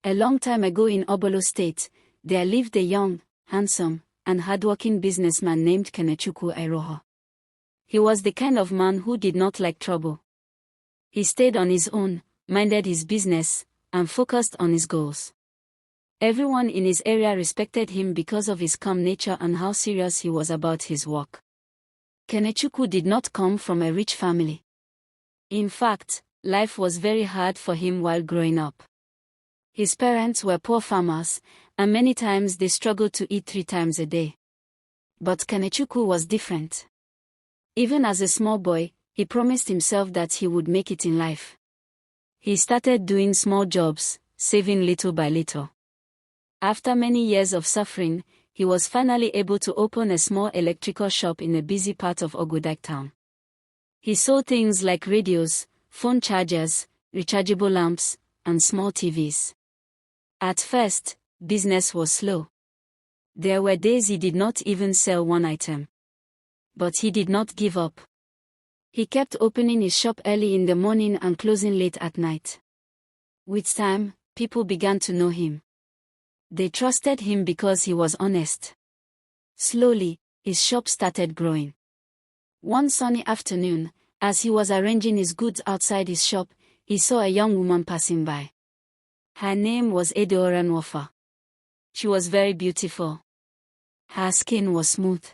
A long time ago in Obolo State, there lived a young, handsome, and hardworking businessman named Kenechukwu Iroha. He was the kind of man who did not like trouble. He stayed on his own, minded his business, and focused on his goals. Everyone in his area respected him because of his calm nature and how serious he was about his work. Kenechukwu did not come from a rich family. In fact, life was very hard for him while growing up. His parents were poor farmers, and many times they struggled to eat 3 times a day. But Kenechukwu was different. Even as a small boy, he promised himself that he would make it in life. He started doing small jobs, saving little by little. After many years of suffering, he was finally able to open a small electrical shop in a busy part of Ogodike town. He sold things like radios, phone chargers, rechargeable lamps, and small TVs. At first, business was slow. There were days he did not even sell one item. But he did not give up. He kept opening his shop early in the morning and closing late at night. With time, people began to know him. They trusted him because he was honest. Slowly, his shop started growing. One sunny afternoon, as he was arranging his goods outside his shop, he saw a young woman passing by. Her name was Edeora Nwofa. She was very beautiful. Her skin was smooth.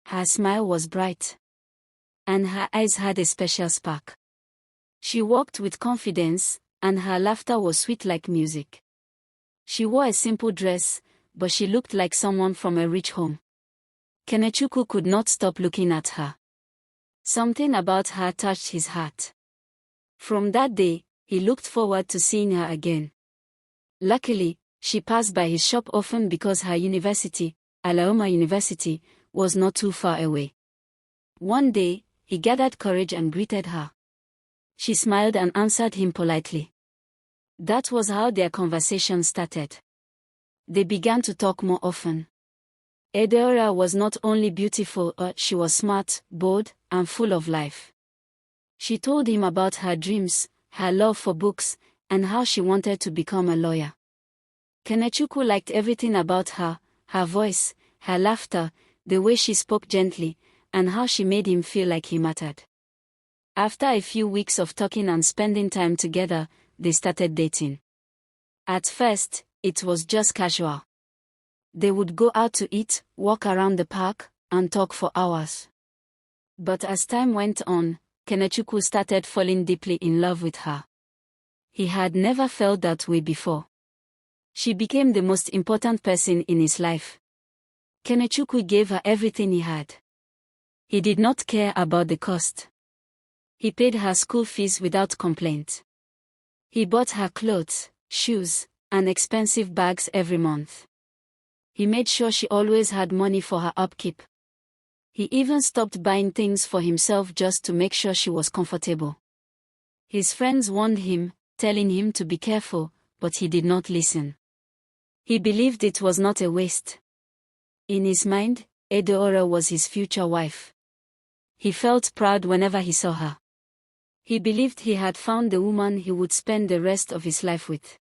Her smile was bright. And her eyes had a special spark. She walked with confidence, and her laughter was sweet like music. She wore a simple dress, but she looked like someone from a rich home. Kenechukwu could not stop looking at her. Something about her touched his heart. From that day, he looked forward to seeing her again. Luckily, she passed by his shop often because her university, Alaoma University, was not too far away. One day, he gathered courage and greeted her. She smiled and answered him politely. That was how their conversation started. They began to talk more often. Edeora was not only beautiful, she was smart, bold, and full of life. She told him about her dreams, her love for books, and how she wanted to become a lawyer. Kenechukwu liked everything about her voice, her laughter, the way she spoke gently, and how she made him feel like he mattered. After a few weeks of talking and spending time together, they started dating. At first, it was just casual. They would go out to eat, walk around the park, and talk for hours. But as time went on, Kenechukwu started falling deeply in love with her. He had never felt that way before. She became the most important person in his life. Kenechukwu gave her everything he had. He did not care about the cost. He paid her school fees without complaint. He bought her clothes, shoes, and expensive bags every month. He made sure she always had money for her upkeep. He even stopped buying things for himself just to make sure she was comfortable. His friends warned him, telling him to be careful, but he did not listen. He believed it was not a waste. In his mind, Edeora was his future wife. He felt proud whenever he saw her. He believed he had found the woman he would spend the rest of his life with.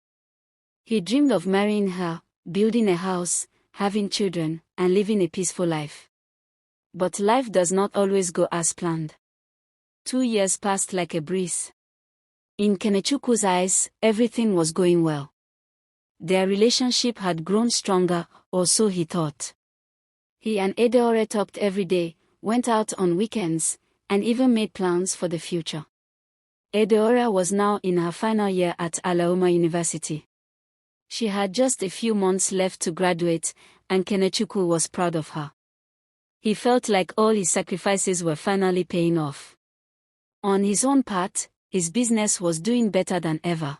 He dreamed of marrying her, building a house, having children, and living a peaceful life. But life does not always go as planned. 2 years passed like a breeze. In Kenechukwu's eyes, everything was going well. Their relationship had grown stronger, or so he thought. He and Edeora talked every day, went out on weekends, and even made plans for the future. Edeora was now in her final year at Alaoma University. She had just a few months left to graduate, and Kenechukwu was proud of her. He felt like all his sacrifices were finally paying off. On his own part, his business was doing better than ever.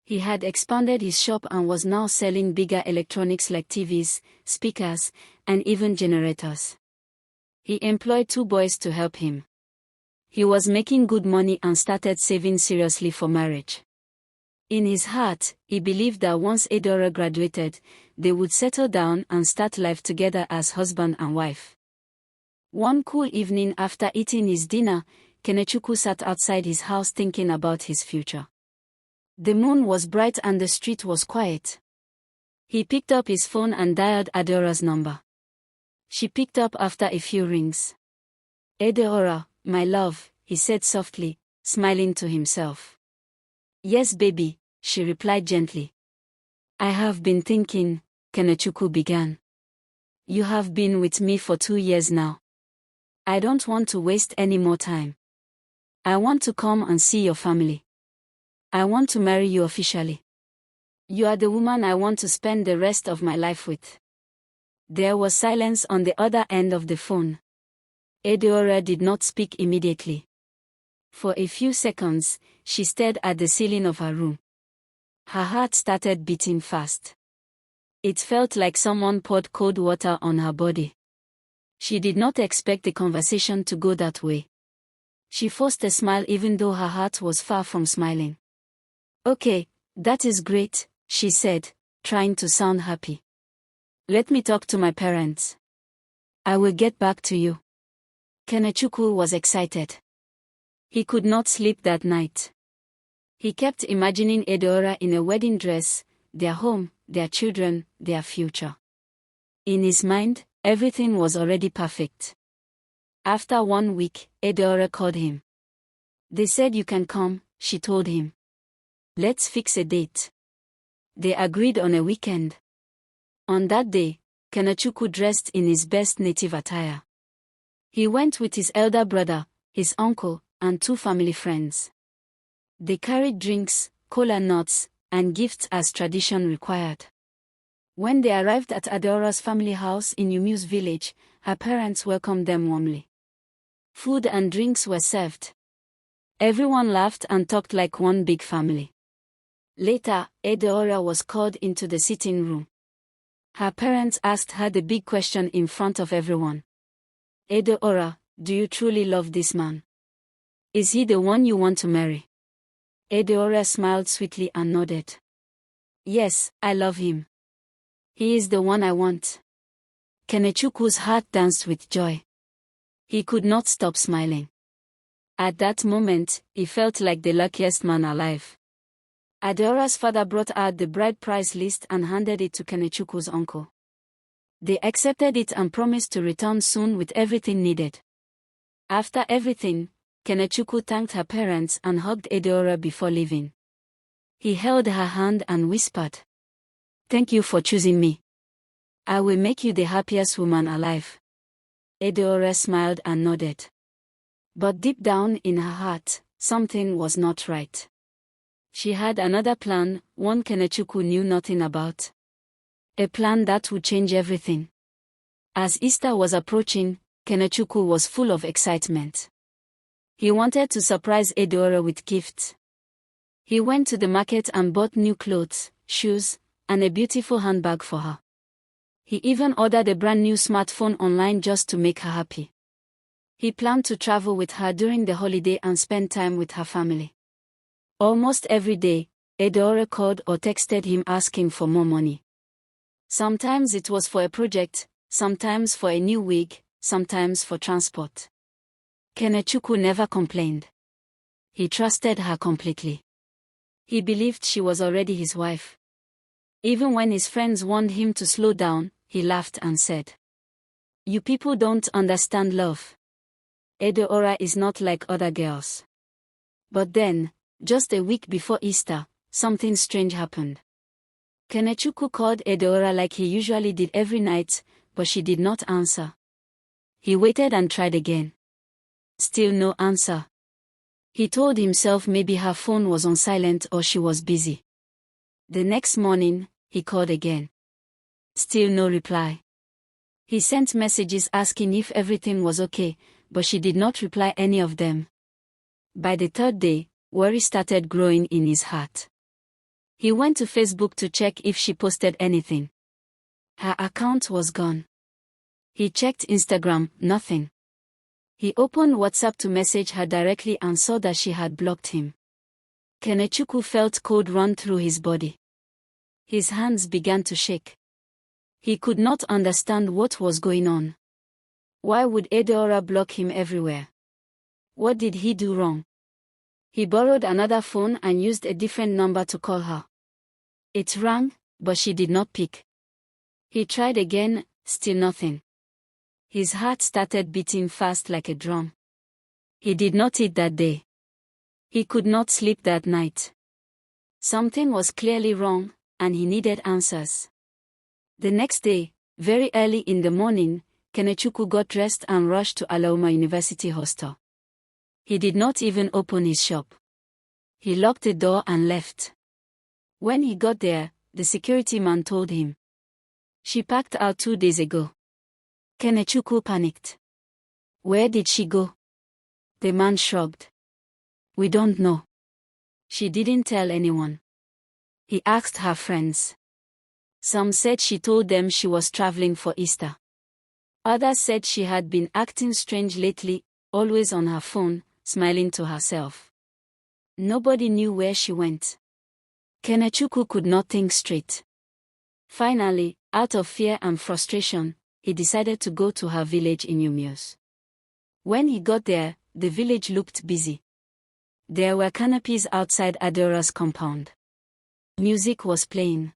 He had expanded his shop and was now selling bigger electronics like TVs, speakers, and even generators. He employed 2 boys to help him. He was making good money and started saving seriously for marriage. In his heart, he believed that once Edeora graduated, they would settle down and start life together as husband and wife. One cool evening after eating his dinner, Kenechukwu sat outside his house thinking about his future. The moon was bright and the street was quiet. He picked up his phone and dialed Adeora's number. She picked up after a few rings. "Adeora, my love," he said softly, smiling to himself. "Yes, baby," she replied gently. "I have been thinking," Kenechukwu began. "You have been with me for 2 years now. I don't want to waste any more time. I want to come and see your family. I want to marry you officially. You are the woman I want to spend the rest of my life with." There was silence on the other end of the phone. Adeora did not speak immediately. For a few seconds, she stared at the ceiling of her room. Her heart started beating fast. It felt like someone poured cold water on her body. She did not expect the conversation to go that way. She forced a smile even though her heart was far from smiling. "Okay, that is great," she said, trying to sound happy. "Let me talk to my parents. I will get back to you." Kenechukwu was excited. He could not sleep that night. He kept imagining Adeora in a wedding dress, their home, their children, their future. In his mind, everything was already perfect. After 1 week, Adeora called him. "They said you can come," she told him. "Let's fix a date." They agreed on a weekend. On that day, Kenechukwu dressed in his best native attire. He went with his elder brother, his uncle, and 2 family friends. They carried drinks, kola nuts, and gifts as tradition required. When they arrived at Adeora's family house in Umu's village, her parents welcomed them warmly. Food and drinks were served. Everyone laughed and talked like one big family. Later, Adeora was called into the sitting room. Her parents asked her the big question in front of everyone. "Adeora, do you truly love this man? Is he the one you want to marry?" Adeora smiled sweetly and nodded. "Yes, I love him. He is the one I want." Kenechukwu's heart danced with joy. He could not stop smiling. At that moment, he felt like the luckiest man alive. Adeora's father brought out the bride price list and handed it to Kenechukwu's uncle. They accepted it and promised to return soon with everything needed. After everything, Kenechukwu thanked her parents and hugged Adeora before leaving. He held her hand and whispered, "Thank you for choosing me. I will make you the happiest woman alive." Adeora smiled and nodded. But deep down in her heart, something was not right. She had another plan, one Kenechukwu knew nothing about. A plan that would change everything. As Easter was approaching, Kenechukwu was full of excitement. He wanted to surprise Adeora with gifts. He went to the market and bought new clothes, shoes, and a beautiful handbag for her. He even ordered a brand new smartphone online just to make her happy. He planned to travel with her during the holiday and spend time with her family. Almost every day, Adeora called or texted him asking for more money. Sometimes it was for a project, sometimes for a new wig, sometimes for transport. Kenechukwu never complained. He trusted her completely. He believed she was already his wife. Even when his friends warned him to slow down, he laughed and said, "You people don't understand love. Adeora is not like other girls." But then, just a week before Easter, something strange happened. Kenechukwu called Adeora like he usually did every night, but she did not answer. He waited and tried again. Still no answer. He told himself maybe her phone was on silent or she was busy. The next morning, he called again. Still no reply. He sent messages asking if everything was okay, but she did not reply any of them. By the 3rd day, worry started growing in his heart. He went to Facebook to check if she posted anything. Her account was gone. He checked Instagram, nothing. He opened WhatsApp to message her directly and saw that she had blocked him. Kenechukwu felt cold run through his body. His hands began to shake. He could not understand what was going on. Why would Adeora block him everywhere? What did he do wrong? He borrowed another phone and used a different number to call her. It rang, but she did not pick. He tried again, still nothing. His heart started beating fast like a drum. He did not eat that day. He could not sleep that night. Something was clearly wrong, and he needed answers. The next day, very early in the morning, Kenechukwu got dressed and rushed to Alauma University Hostel. He did not even open his shop. He locked the door and left. When he got there, the security man told him, "She packed out 2 days ago." Kenechukwu panicked. "Where did she go?" The man shrugged. "We don't know. She didn't tell anyone." He asked her friends. Some said she told them she was traveling for Easter. Others said she had been acting strange lately, always on her phone, smiling to herself. Nobody knew where she went. Kenechukwu could not think straight. Finally, out of fear and frustration, he decided to go to her village in Umuos. When he got there, the village looked busy. There were canopies outside Adeora's compound. Music was playing.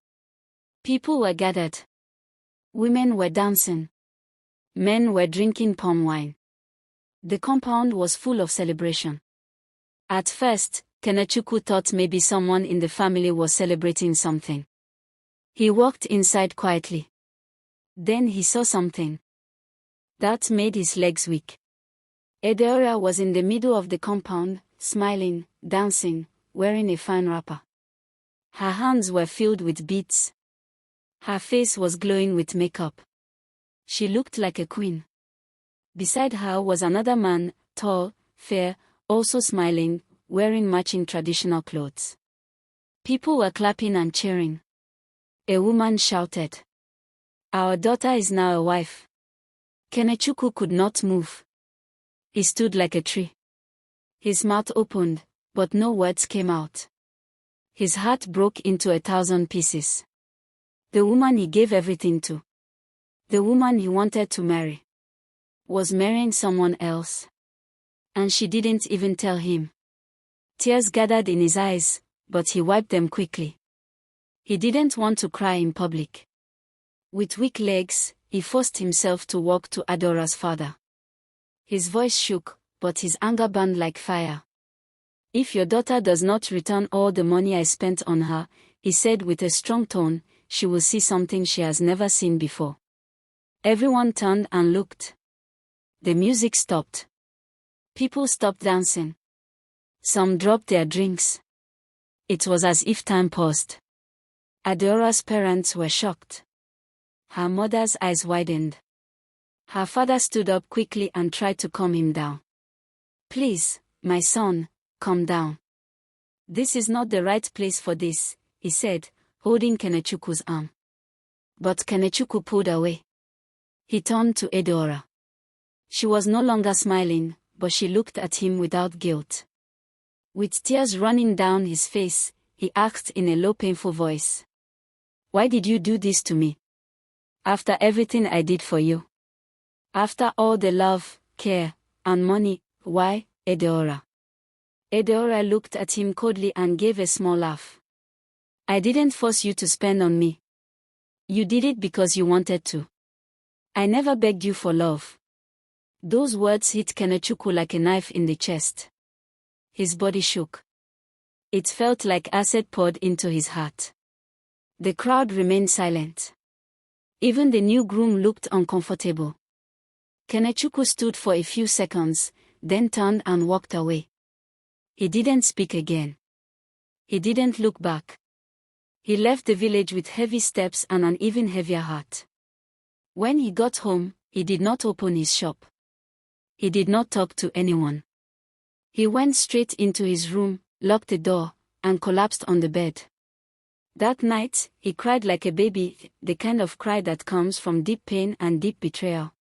People were gathered. Women were dancing. Men were drinking palm wine. The compound was full of celebration. At first, Kenechukwu thought maybe someone in the family was celebrating something. He walked inside quietly. Then he saw something that made his legs weak. Adeora was in the middle of the compound, smiling, dancing, wearing a fine wrapper. Her hands were filled with beads. Her face was glowing with makeup. She looked like a queen. Beside her was another man, tall, fair, also smiling, wearing matching traditional clothes. People were clapping and cheering. A woman shouted, "Our daughter is now a wife." Kenechukwu could not move. He stood like a tree. His mouth opened, but no words came out. His heart broke into 1,000 pieces. The woman he gave everything to, the woman he wanted to marry, was marrying someone else. And she didn't even tell him. Tears gathered in his eyes, but he wiped them quickly. He didn't want to cry in public. With weak legs, he forced himself to walk to Adeora's father. His voice shook, but his anger burned like fire. "If your daughter does not return all the money I spent on her," he said with a strong tone, "she will see something she has never seen before." Everyone turned and looked. The music stopped. People stopped dancing. Some dropped their drinks. It was as if time paused. Adeora's parents were shocked. Her mother's eyes widened. Her father stood up quickly and tried to calm him down. "Please, my son, calm down. This is not the right place for this," he said, holding Kenechukwu's arm. But Kenechukwu pulled away. He turned to Adeora. She was no longer smiling, but she looked at him without guilt. With tears running down his face, he asked in a low, painful voice, "Why did you do this to me? After everything I did for you? After all the love, care, and money, why, Adeora?" Adeora looked at him coldly and gave a small laugh. "I didn't force you to spend on me. You did it because you wanted to. I never begged you for love." Those words hit Kenechukwu like a knife in the chest. His body shook. It felt like acid poured into his heart. The crowd remained silent. Even the new groom looked uncomfortable. Kenechukwu stood for a few seconds, then turned and walked away. He didn't speak again. He didn't look back. He left the village with heavy steps and an even heavier heart. When he got home, he did not open his shop. He did not talk to anyone. He went straight into his room, locked the door, and collapsed on the bed. That night, he cried like a baby, the kind of cry that comes from deep pain and deep betrayal.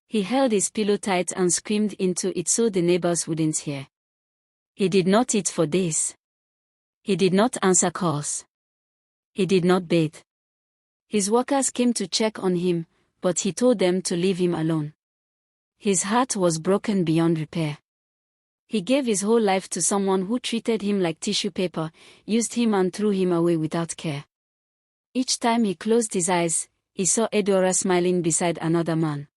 He held his pillow tight and screamed into it so the neighbors wouldn't hear. He did not eat for days. He did not answer calls. He did not bathe. His workers came to check on him, but he told them to leave him alone. His heart was broken beyond repair. He gave his whole life to someone who treated him like tissue paper, used him and threw him away without care. Each time he closed his eyes, he saw Eudora smiling beside another man.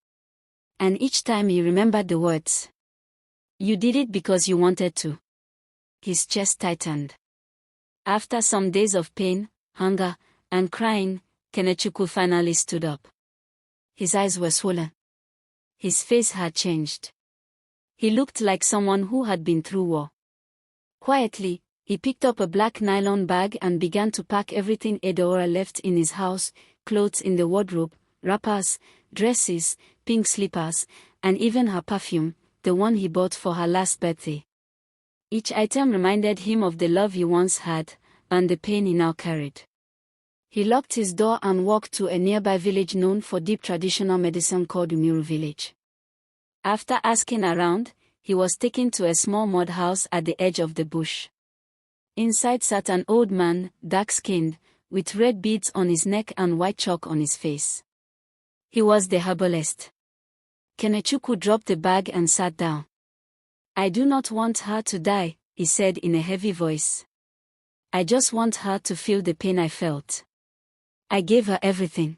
And each time he remembered the words. "You did it because you wanted to." His chest tightened. After some days of pain, hunger, and crying, Kenechukwu finally stood up. His eyes were swollen. His face had changed. He looked like someone who had been through war. Quietly, he picked up a black nylon bag and began to pack everything Eudora left in his house: clothes in the wardrobe, wrappers, dresses, pink slippers, and even her perfume, the one he bought for her last birthday. Each item reminded him of the love he once had, and the pain he now carried. He locked his door and walked to a nearby village known for deep traditional medicine called Umiru village. After asking around, he was taken to a small mud house at the edge of the bush. Inside sat an old man, dark-skinned, with red beads on his neck and white chalk on his face. He was the herbalist. Kenechukwu dropped the bag and sat down. "I do not want her to die," he said in a heavy voice. "I just want her to feel the pain I felt. I gave her everything.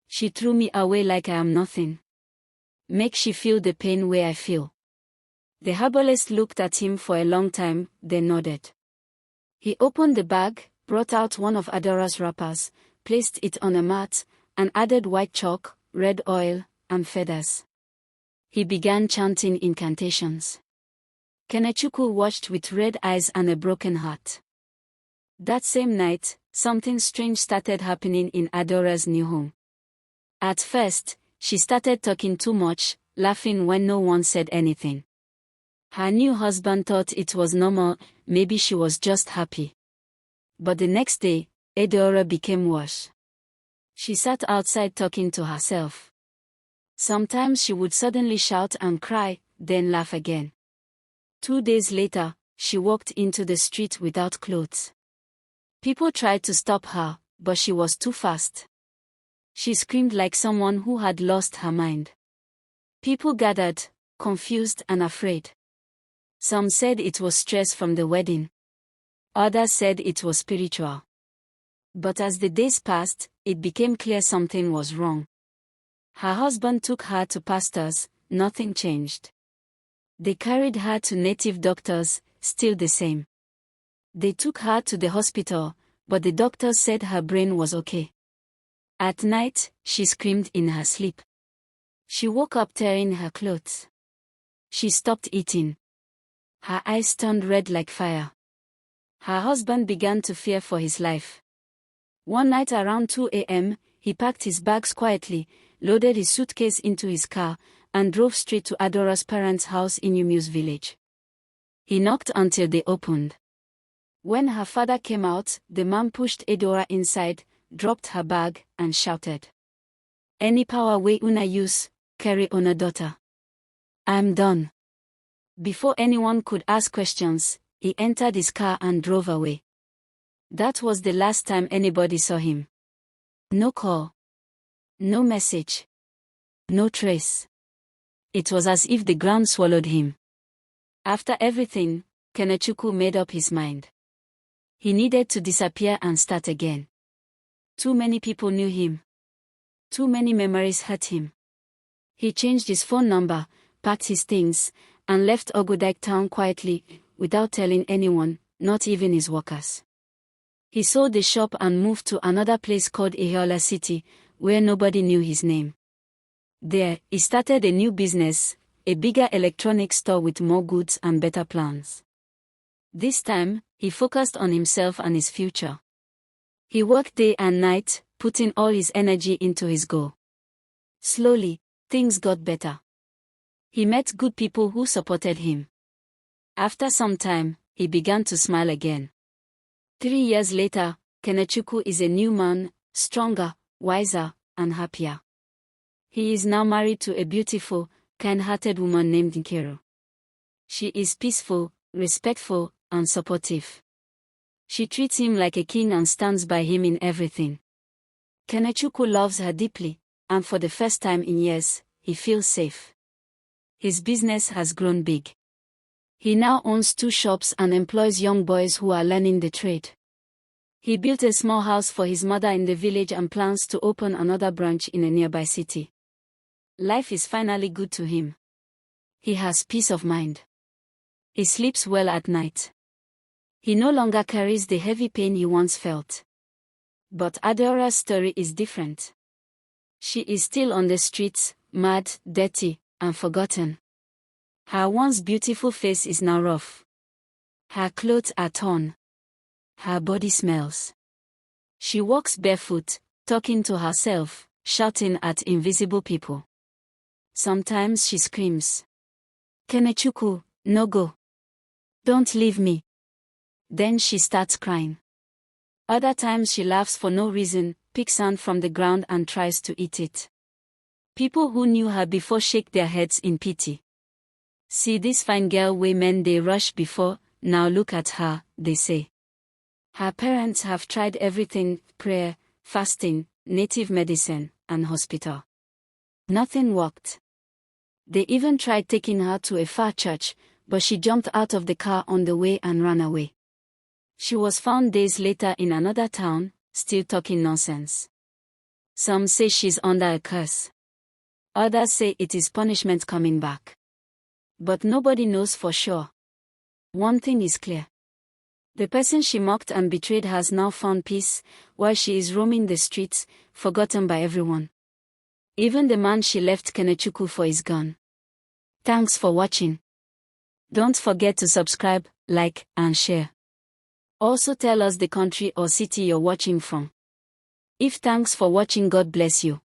She threw me away like I am nothing. Make she feel the pain where I feel." The herbalist looked at him for a long time, then nodded. He opened the bag, brought out one of Edora's wrappers, placed it on a mat, and added white chalk, red oil, and feathers. He began chanting incantations. Kenechukwu watched with red eyes and a broken heart. That same night, something strange started happening in Edora's new home. At first, she started talking too much, laughing when no one said anything. Her new husband thought it was normal, maybe she was just happy. But the next day, Eudora became worse. She sat outside talking to herself. Sometimes she would suddenly shout and cry, then laugh again. 2 days later, she walked into the street without clothes. People tried to stop her, but she was too fast. She screamed like someone who had lost her mind. People gathered, confused and afraid. Some said it was stress from the wedding. Others said it was spiritual. But as the days passed, it became clear something was wrong. Her husband took her to pastors, nothing changed. They carried her to native doctors, still the same. They took her to the hospital, but the doctors said her brain was okay. At night, she screamed in her sleep. She woke up tearing her clothes. She stopped eating. Her eyes turned red like fire. Her husband began to fear for his life. One night around 2 a.m., he packed his bags quietly, loaded his suitcase into his car, and drove straight to Edora's parents' house in Umiu's village. He knocked until they opened. When her father came out, the man pushed Eudora inside, dropped her bag, and shouted, "Any power wey una use, carry una daughter. I'm done." Before anyone could ask questions, he entered his car and drove away. That was the last time anybody saw him. No call. No message. No trace. It was as if the ground swallowed him. After everything, Kenechukwu made up his mind. He needed to disappear and start again. Too many people knew him. Too many memories hurt him. He changed his phone number, packed his things, and left Ogodike town quietly, without telling anyone, not even his workers. He sold the shop and moved to another place called Ihiola City, where nobody knew his name. There, he started a new business, a bigger electronics store with more goods and better plans. This time, he focused on himself and his future. He worked day and night, putting all his energy into his goal. Slowly, things got better. He met good people who supported him. After some time, he began to smile again. 3 years later, Kenechukwu is a new man, stronger, wiser, and happier. He is now married to a beautiful, kind-hearted woman named Nkiru. She is peaceful, respectful, and supportive. She treats him like a king and stands by him in everything. Kenechukwu loves her deeply, and for the first time in years, he feels safe. His business has grown big. He now owns 2 shops and employs young boys who are learning the trade. He built a small house for his mother in the village and plans to open another branch in a nearby city. Life is finally good to him. He has peace of mind. He sleeps well at night. He no longer carries the heavy pain he once felt. But Adeora's story is different. She is still on the streets, mad, dirty, and forgotten. Her once beautiful face is now rough. Her clothes are torn. Her body smells. She walks barefoot, talking to herself, shouting at invisible people. Sometimes she screams, "Kenechukwu, no go. Don't leave me." Then she starts crying. Other times she laughs for no reason, picks sand from the ground and tries to eat it. People who knew her before shake their heads in pity. "See this fine girl wey men dey rush before, now look at her," they say. Her parents have tried everything: prayer, fasting, native medicine, and hospital. Nothing worked. They even tried taking her to a far church, but she jumped out of the car on the way and ran away. She was found days later in another town, still talking nonsense. Some say she's under a curse. Others say it is punishment coming back. But nobody knows for sure. One thing is clear. The person she mocked and betrayed has now found peace, while she is roaming the streets, forgotten by everyone. Even the man she left Kenechukwu for is gone. Thanks for watching. Don't forget to subscribe, like, and share. Also tell us the country or city you're watching from. If thanks for watching, God bless you.